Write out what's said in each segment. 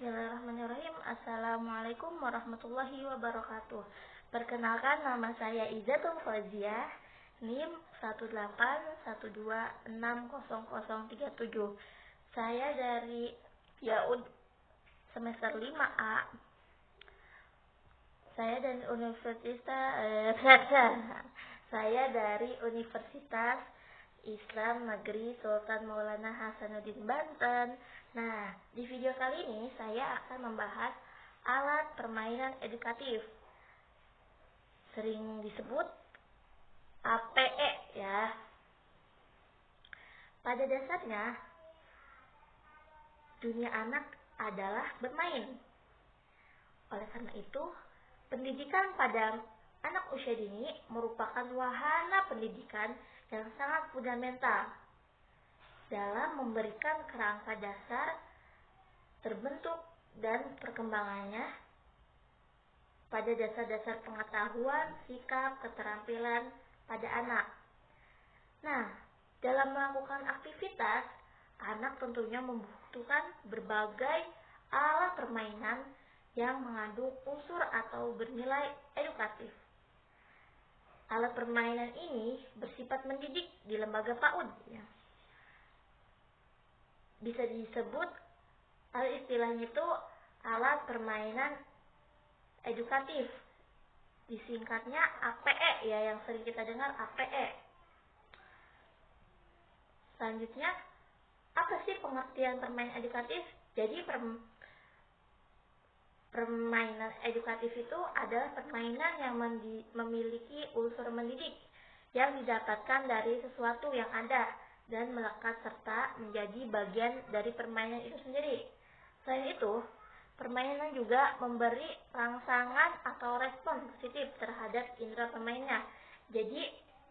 Bismillahirrahmanirrahim. Assalamualaikum warahmatullahi wabarakatuh. Perkenalkan, nama saya Izatul Faziah, NIM 181260037. Saya dari Yaud semester 5A. Saya dari Universitas Islam Negeri Sultan Maulana Hasanuddin Banten. Nah, di video kali ini saya akan membahas alat permainan edukatif, sering disebut APE ya. Pada dasarnya, dunia anak adalah bermain. Oleh karena itu, pendidikan pada anak usia dini merupakan wahana pendidikan yang sangat fundamental dalam memberikan kerangka dasar terbentuk dan perkembangannya pada dasar-dasar pengetahuan, sikap, keterampilan pada anak. Nah, dalam melakukan aktivitas, anak tentunya membutuhkan berbagai alat permainan yang mengandung unsur atau bernilai edukatif. Alat permainan ini bersifat mendidik di lembaga PAUD ya. Bisa disebut istilahnya itu alat permainan edukatif. Disingkatnya APE ya, yang sering kita dengar APE. Selanjutnya, apa sih pengertian permainan edukatif? Jadi permainan edukatif itu adalah permainan yang memiliki unsur mendidik yang didapatkan dari sesuatu yang ada dan melekat serta menjadi bagian dari permainan itu sendiri. Selain itu, permainan juga memberi rangsangan atau respon positif terhadap indera pemainnya. Jadi,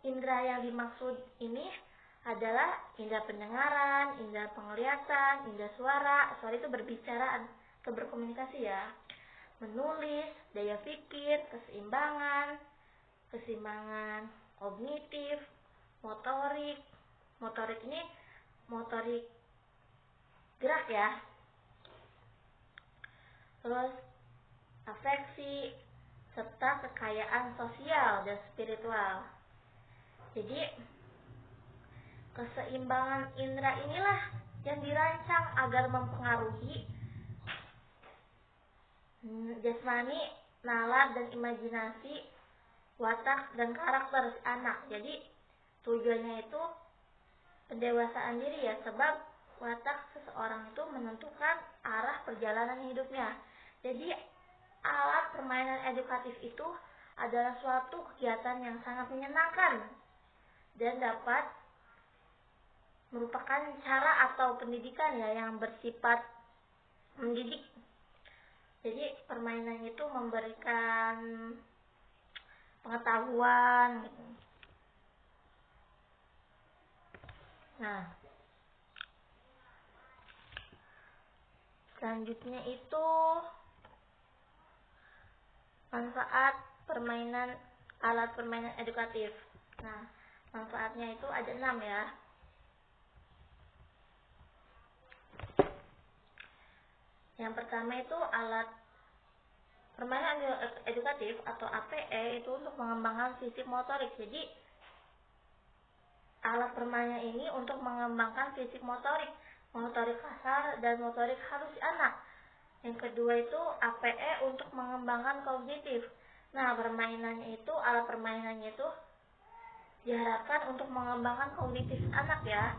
indera yang dimaksud ini adalah indera pendengaran, indera penglihatan, indera suara. Suara itu berbicara atau berkomunikasi ya. Menulis, daya pikir, keseimbangan kognitif, motorik. Motorik ini motorik gerak ya. Terus afeksi serta kekayaan sosial dan spiritual. Jadi keseimbangan indera inilah yang dirancang agar mempengaruhi jasmani, nalar dan imajinasi, watak dan karakter anak. Jadi tujuannya itu pendewasaan diri ya, sebab watak seseorang itu menentukan arah perjalanan hidupnya. Jadi alat permainan edukatif itu adalah suatu kegiatan yang sangat menyenangkan dan dapat merupakan cara atau pendidikan ya yang bersifat mendidik. Jadi permainan itu memberikan pengetahuan gitu. Nah, selanjutnya itu manfaat alat permainan edukatif. Nah, manfaatnya itu ada 6 ya. Yang pertama itu alat permainan edukatif atau APE itu untuk mengembangkan fisik motorik. Jadi alat permainan ini untuk mengembangkan fisik motorik kasar dan motorik halus anak. Yang kedua itu APE untuk mengembangkan kognitif. Nah, alat permainannya itu diharapkan untuk mengembangkan kognitif anak ya.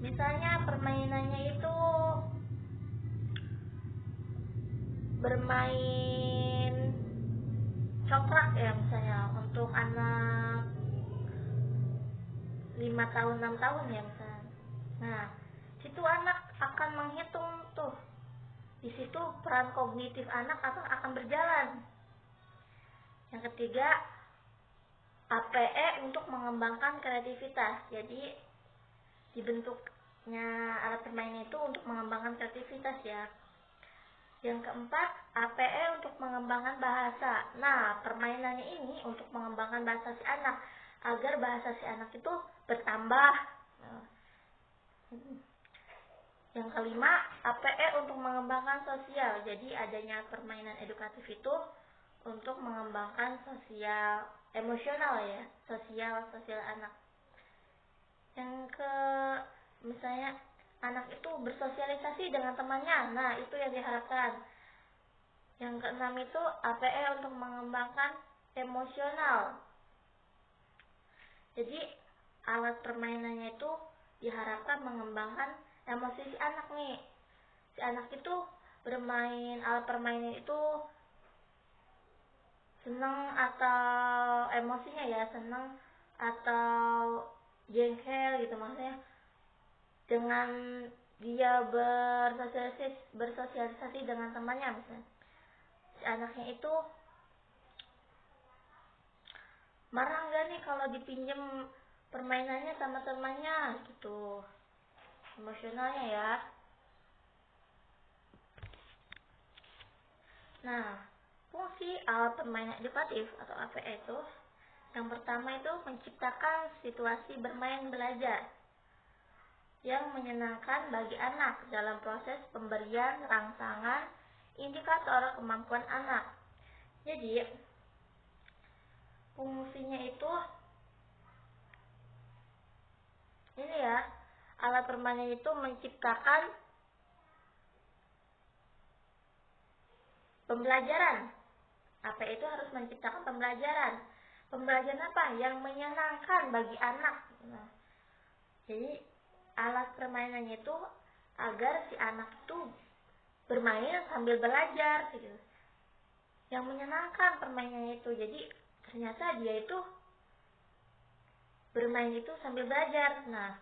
Misalnya permainannya itu bermain congklak ya, misalnya untuk anak 5 tahun 6 tahun ya misalnya. Nah, situ anak akan menghitung tuh. Di situ peran kognitif anak akan berjalan. Yang ketiga, APE untuk mengembangkan kreativitas. Jadi dibentuknya alat permainan itu untuk mengembangkan kreativitas ya. Yang keempat, APE untuk mengembangkan bahasa. Nah, permainannya ini untuk mengembangkan bahasa si anak agar bahasa si anak itu bertambah. Yang kelima, APE untuk mengembangkan sosial. Jadi adanya permainan edukatif itu untuk mengembangkan sosial emosional ya, sosial anak. Yang ke misalnya anak itu bersosialisasi dengan temannya. Nah, itu yang diharapkan. Yang keenam itu APE untuk mengembangkan emosional. Jadi alat permainannya itu diharapkan mengembangkan emosi si anak nih. Si anak itu bermain alat permainan itu senang atau emosinya ya, senang atau jengkel gitu, maksudnya dengan dia bersosialisasi dengan temannya misalnya. Si anaknya itu marah enggak nih kalau dipinjem permainannya sama temannya gitu. Emosionalnya ya. Nah, fungsi alat permainan edukatif atau APE itu yang pertama itu menciptakan situasi bermain belajar yang menyenangkan bagi anak dalam proses pemberian rangsangan indikator kemampuan anak. Jadi, fungsinya itu ini ya, alat permainan itu menciptakan pembelajaran. APE itu harus menciptakan pembelajaran. Pembelajaran apa? Yang menyenangkan bagi anak. Nah, jadi alat permainannya itu agar si anak itu bermain sambil belajar gitu. Yang menyenangkan permainannya itu. Jadi ternyata dia itu bermain itu sambil belajar. Nah,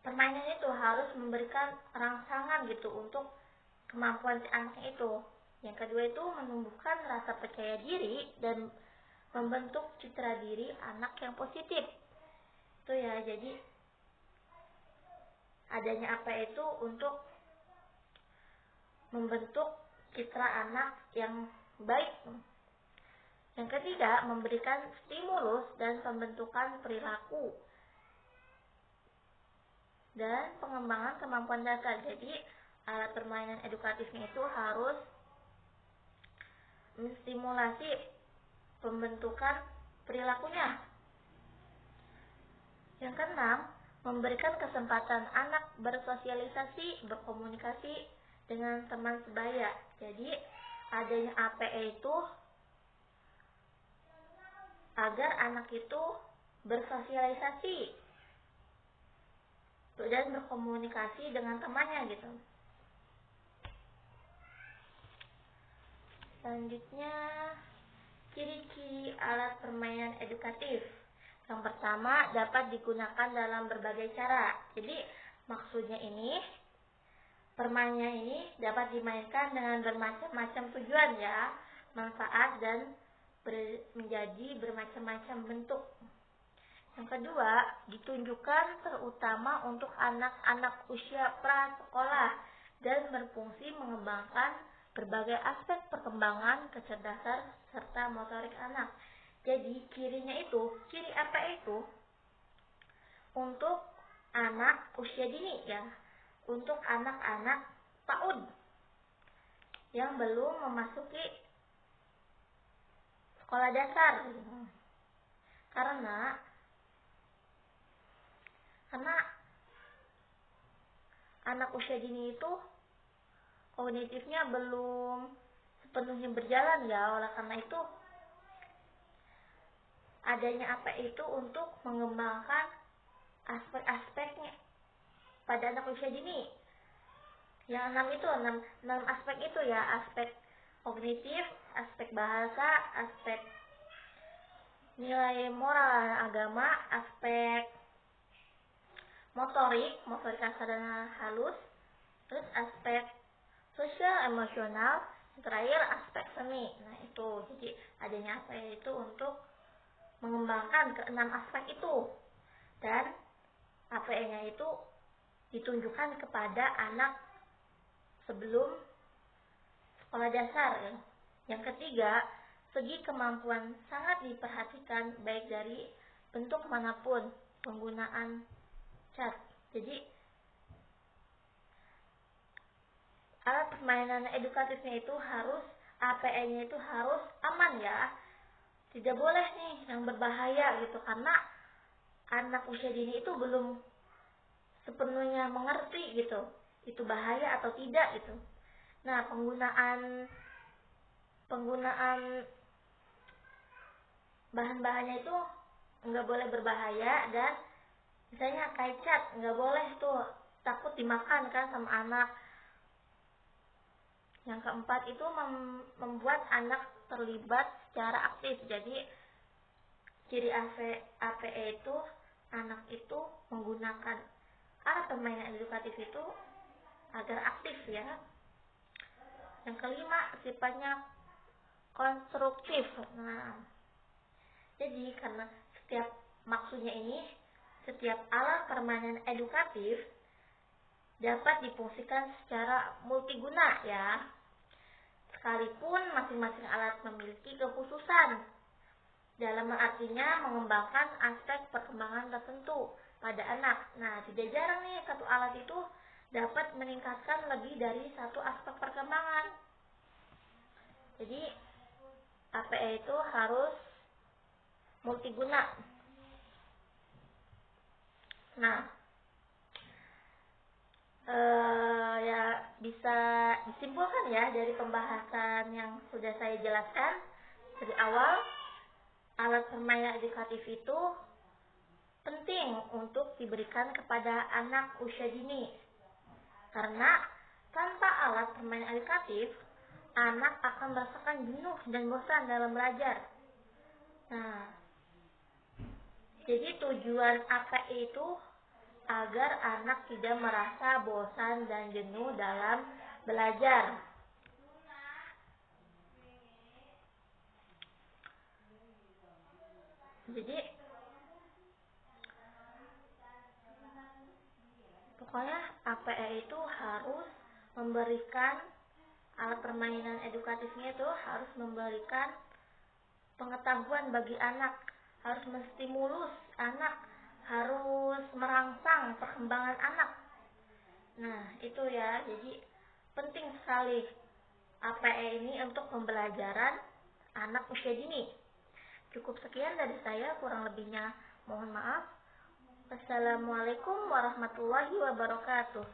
permainan itu harus memberikan rangsangan gitu untuk kemampuan si anaknya itu. Yang kedua itu menumbuhkan rasa percaya diri dan membentuk citra diri anak yang positif. Itu ya, jadi adanya apa itu untuk membentuk citra anak yang baik. Yang ketiga, memberikan stimulus dan pembentukan perilaku dan pengembangan kemampuan dasar. Jadi, alat permainan edukatifnya itu harus menstimulasi pembentukan perilakunya. Yang keenam, memberikan kesempatan anak bersosialisasi, berkomunikasi dengan teman sebaya. Jadi, adanya APE itu agar anak itu bersosialisasi dan berkomunikasi dengan temannya gitu. Selanjutnya, ciri-ciri alat permainan edukatif. Yang pertama, dapat digunakan dalam berbagai cara. Jadi, maksudnya ini, permainan ini dapat dimainkan dengan bermacam-macam tujuan ya, manfaat dan menjadi bermacam-macam bentuk. Yang kedua, ditunjukkan terutama untuk anak-anak usia prasekolah dan berfungsi mengembangkan berbagai aspek perkembangan kecerdasan serta motorik anak. Jadi cirinya itu, ciri apa itu? Untuk anak usia dini ya, untuk anak-anak PAUD yang belum memasuki sekolah dasar. Karena anak usia dini itu kognitifnya belum sepenuhnya berjalan ya, oleh karena itu adanya apa itu untuk mengembangkan aspek-aspeknya pada anak usia dini. Yang enam aspek itu ya, aspek kognitif, aspek bahasa, aspek nilai moral dan agama, aspek motorik kasar dan halus, terus aspek sosial emosional, terakhir aspek seni. Nah itu, jadi adanya apa itu untuk mengembangkan keenam aspek itu, dan APE-nya itu ditunjukkan kepada anak sebelum sekolah dasar ya. Yang ketiga, segi kemampuan sangat diperhatikan baik dari bentuk manapun penggunaan cat. Jadi permainan edukatifnya itu harus, APE-nya itu harus aman ya. Tidak boleh nih yang berbahaya gitu, karena anak usia dini itu belum sepenuhnya mengerti gitu, itu bahaya atau tidak gitu. Nah, penggunaan bahan-bahannya itu nggak boleh berbahaya, dan misalnya kayak cat nggak boleh tuh, takut dimakan kan sama anak. Yang keempat itu membuat anak terlibat secara aktif. Jadi ciri APE itu anak itu menggunakan alat permainan edukatif itu agar aktif ya. Yang kelima, sifatnya konstruktif. Nah, jadi karena maksudnya ini, setiap alat permainan edukatif dapat difungsikan secara multiguna ya. Sekalipun masing-masing alat memiliki kekhususan dalam artinya mengembangkan aspek perkembangan tertentu pada anak. Nah, tidak jarang nih satu alat itu dapat meningkatkan lebih dari satu aspek perkembangan. Jadi APE itu harus multiguna. Nah, ya bisa disimpulkan ya dari pembahasan yang sudah saya jelaskan dari awal, alat permainan edukatif itu penting untuk diberikan kepada anak usia dini, karena tanpa alat permainan edukatif, anak akan merasakan jenuh dan bosan dalam belajar. Nah, jadi tujuan APE itu agar anak tidak merasa bosan dan jenuh dalam belajar. Jadi pokoknya APE itu harus memberikan, alat permainan edukatifnya itu harus memberikan pengetahuan bagi anak, harus menstimulus anak, harus merangsang perkembangan anak. Nah, itu ya, jadi penting sekali APE ini untuk pembelajaran anak usia dini. Cukup sekian dari saya, kurang lebihnya mohon maaf. Wassalamualaikum warahmatullahi wabarakatuh.